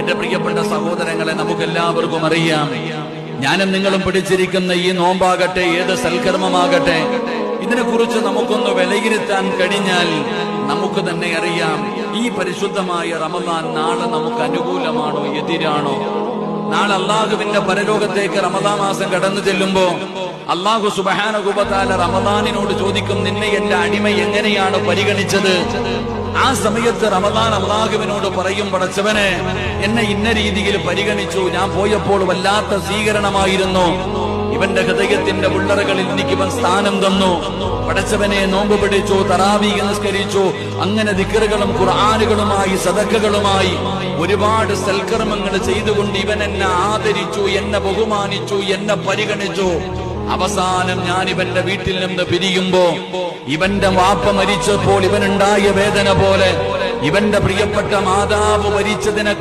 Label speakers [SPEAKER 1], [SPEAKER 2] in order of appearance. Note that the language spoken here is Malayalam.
[SPEAKER 1] എന്റെ പ്രിയപ്പെട്ട സഹോദരങ്ങളെ, നമുക്കെല്ലാവർക്കും അറിയാം, ഞാനും നിങ്ങളും പിടിച്ചിരിക്കുന്ന ഈ നോമ്പാകട്ടെ, ഏത് സൽക്കർമ്മമാകട്ടെ, ഇതിനെക്കുറിച്ച് നമുക്കൊന്ന് വിലയിരുത്താൻ കഴിഞ്ഞാൽ നമുക്ക് തന്നെ അറിയാം, ഈ പരിശുദ്ധമായ റമദാൻ നാളെ നമുക്ക് അനുകൂലമാണോ എതിരാണോ? നാളെ അള്ളാഹുവിന്റെ പരലോകത്തേക്ക് റമദാൻ മാസം കടന്നു ചെല്ലുമ്പോ അള്ളാഹു സുബ്ഹാനഹു വ തആല റമദാനിനോട് ചോദിക്കും, നിന്നെ എന്റെ അടിമ എങ്ങനെയാണ് പരിഗണിച്ചത്? ആ സമയത്ത് റമദാൻ അള്ളാഹുവിനോട് പറയും, പടച്ചവനെ, എന്നെ ഇന്ന രീതിയിൽ പരിഗണിച്ചു, ഞാൻ പോയപ്പോൾ വല്ലാത്ത സ്വീകരണമായിരുന്നു, ഇവന്റെ ഹൃദയത്തിന്റെ ഉള്ളറകളിൽ എനിക്ക് ഇവൻ സ്ഥാനം തന്നു, പടച്ചവനെ നോമ്പ് പിടിച്ചു, തറാവീഹ് നിസ്കരിച്ചു, അങ്ങനെ ദിക്റുകളും ഖുർആനുകളുമായി സദഖകളുമായി ഒരുപാട് സൽക്കർമ്മങ്ങൾ ചെയ്തുകൊണ്ട് ഇവൻ എന്നെ ആദരിച്ചു, എന്നെ ബഹുമാനിച്ചു, എന്നെ പരിഗണിച്ചു. അവസാനം ഞാൻ ഇവന്റെ വീട്ടിൽ നിന്ന് പിരിയുമ്പോ ഇവന്റെ വാപ്പ മരിച്ചപ്പോൾ ഇവനുണ്ടായ വേദന പോലെ, ഇവന്റെ പ്രിയപ്പെട്ട മാതാവ് മരിച്ചതിനെ